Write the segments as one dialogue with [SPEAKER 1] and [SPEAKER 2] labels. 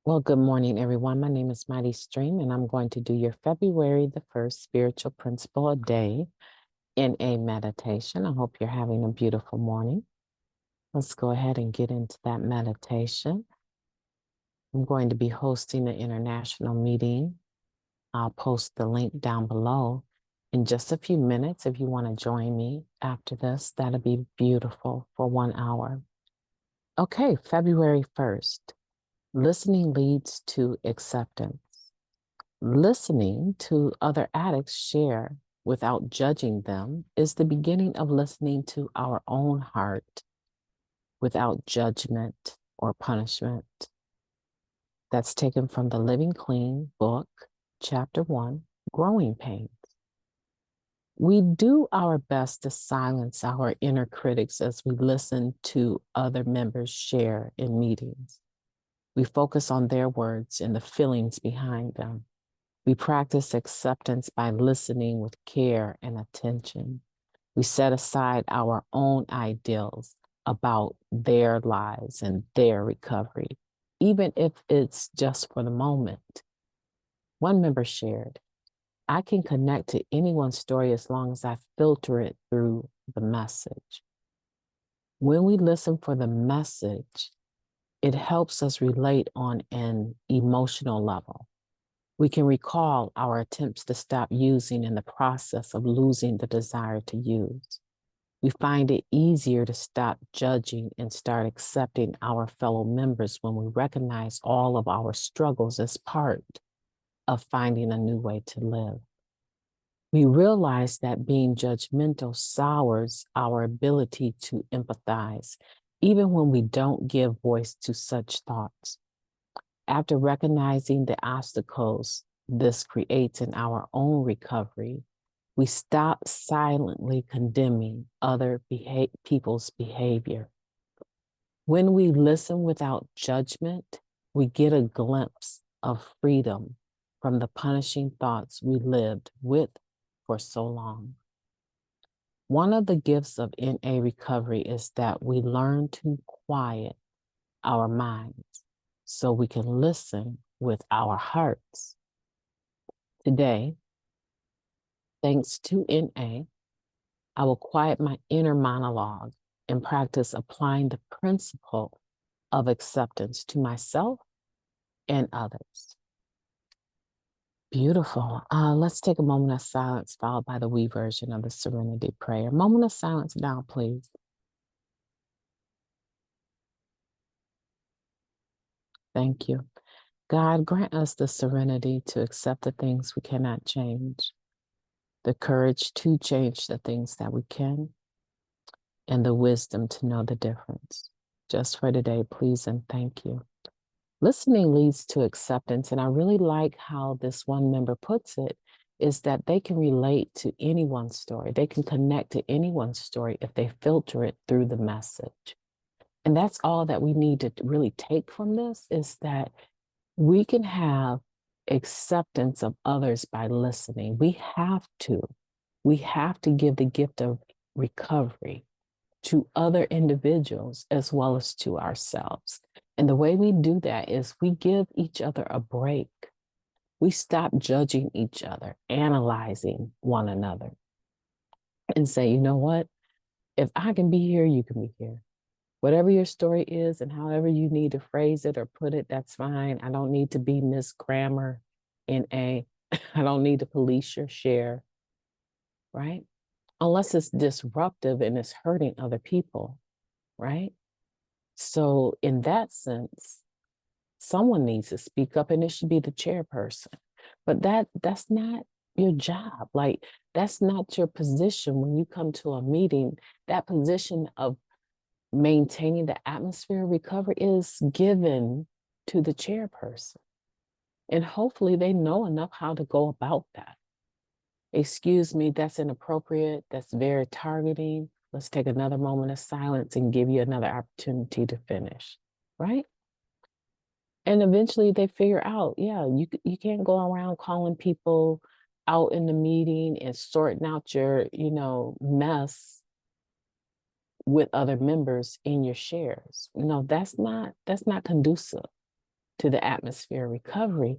[SPEAKER 1] Well, good morning, everyone. My name is Mighty Stream, and I'm going to do your February the 1st spiritual principle a day in a meditation. I hope you're having a beautiful morning. Let's go ahead and get into that meditation. I'm going to be hosting an international meeting. I'll post the link down below in just a few minutes. If you want to join me after this, that'll be beautiful for 1 hour. Okay, February 1st. Listening leads to acceptance. Listening to other addicts share without judging them is the beginning of listening to our own heart without judgment or punishment. That's taken from the Living Clean book, Chapter 1, Growing Pains. We do our best to silence our inner critics as we listen to other members share in meetings. We focus on their words and the feelings behind them. We practice acceptance by listening with care and attention. We set aside our own ideals about their lives and their recovery, even if it's just for the moment. One member shared, I can connect to anyone's story as long as I filter it through the message. When we listen for the message, it helps us relate on an emotional level. We can recall our attempts to stop using in the process of losing the desire to use. We find it easier to stop judging and start accepting our fellow members when we recognize all of our struggles as part of finding a new way to live. We realize that being judgmental sours our ability to empathize, even when we don't give voice to such thoughts. After recognizing the obstacles this creates in our own recovery, we stop silently condemning other people's behavior. When we listen without judgment, we get a glimpse of freedom from the punishing thoughts we lived with for so long. One of the gifts of NA recovery is that we learn to quiet our minds so we can listen with our hearts. Today, thanks to NA, I will quiet my inner monologue and practice applying the principle of acceptance to myself and others. Beautiful. Let's take a moment of silence followed by the we version of the Serenity Prayer. Moment of silence now, please. Thank you. God, grant us the serenity to accept the things we cannot change, the courage to change the things that we can, and the wisdom to know the difference. Just for today, please and thank you. Listening leads to acceptance, and I really like how this one member puts it, is that they can relate to anyone's story. They can connect to anyone's story if they filter it through the message. And that's all that we need to really take from this, is that we can have acceptance of others by listening. We have to give the gift of recovery to other individuals as well as to ourselves. And the way we do that is we give each other a break. We stop judging each other, analyzing one another, and say, you know what? If I can be here, you can be here. Whatever your story is and however you need to phrase it or put it, that's fine. I don't need to be Miss Grammar in a, I don't need to police your share, right? Unless it's disruptive and it's hurting other people, right? So in that sense, someone needs to speak up, and it should be the chairperson. But that's not your job. Like, that's not your position when you come to a meeting. That position of maintaining the atmosphere of recovery is given to the chairperson. And hopefully they know enough how to go about that. Excuse me, that's inappropriate. That's very targeting. Let's take another moment of silence and give you another opportunity to finish, right? And eventually they figure out, yeah, you can't go around calling people out in the meeting and sorting out your, mess with other members in your shares. That's not conducive to the atmosphere of recovery,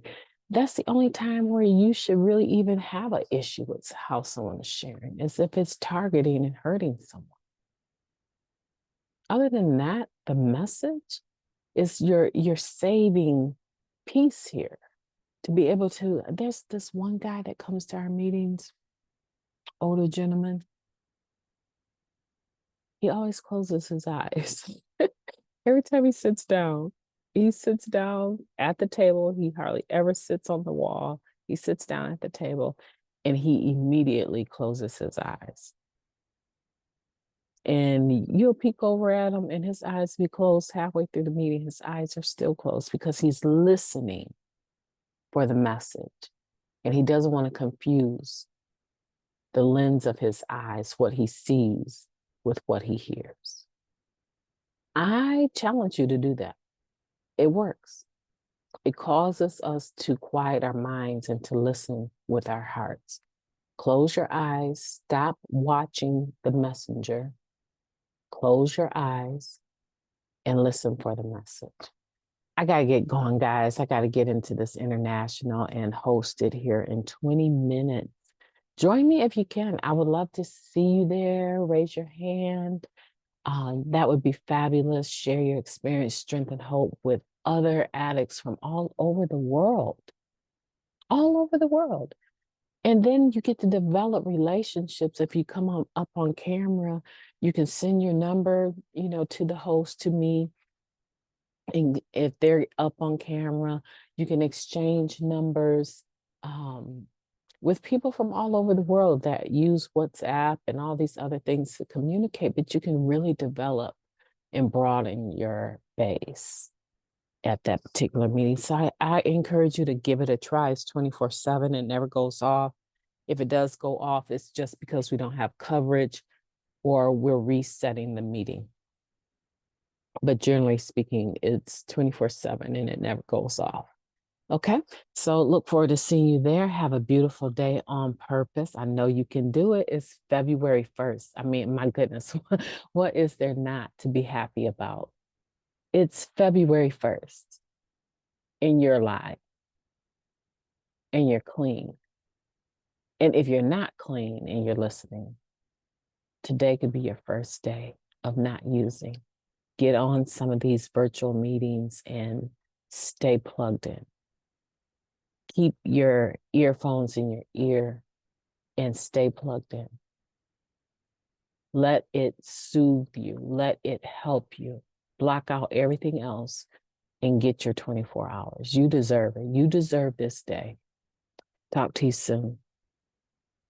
[SPEAKER 1] that's the only time where you should really even have an issue with how someone is sharing, is if it's targeting and hurting someone. Other than that, the message is you're saving peace here to be able to. There's this one guy that comes to our meetings, older gentleman. He always closes his eyes. Every time he sits down at the table. He hardly ever sits on the wall. He sits down at the table and he immediately closes his eyes. And you'll peek over at him and his eyes be closed halfway through the meeting. His eyes are still closed because he's listening for the message. And he doesn't want to confuse the lens of his eyes, what he sees, with what he hears. I challenge you to do that. It works. It causes us to quiet our minds and to listen with our hearts. Close your eyes, stop watching the messenger, close your eyes, and listen for the message. I got to get going, guys. I got to get into this international and host it here in 20 minutes. Join me if you can. I would love to see you there. Raise your hand. That would be fabulous. Share your experience, strength, and hope with other addicts from all over the world. All over the world. And then you get to develop relationships. If you come up on camera, you can send your number, to the host, to me. And if they're up on camera, you can exchange numbers with people from all over the world that use WhatsApp and all these other things to communicate, but you can really develop and broaden your base at that particular meeting. So I encourage you to give it a try. It's 24/7. It never goes off. If it does go off, it's just because we don't have coverage or we're resetting the meeting. But generally speaking, it's 24/7 and it never goes off. Okay, so look forward to seeing you there. Have a beautiful day on purpose. I know you can do it. It's February 1st. I mean, my goodness, what is there not to be happy about? It's February 1st and you're alive and you're clean. And if you're not clean and you're listening, today could be your first day of not using. Get on some of these virtual meetings and stay plugged in. Keep your earphones in your ear and stay plugged in. Let it soothe you. Let it help you. Block out everything else and get your 24 hours. You deserve it. You deserve this day. Talk to you soon.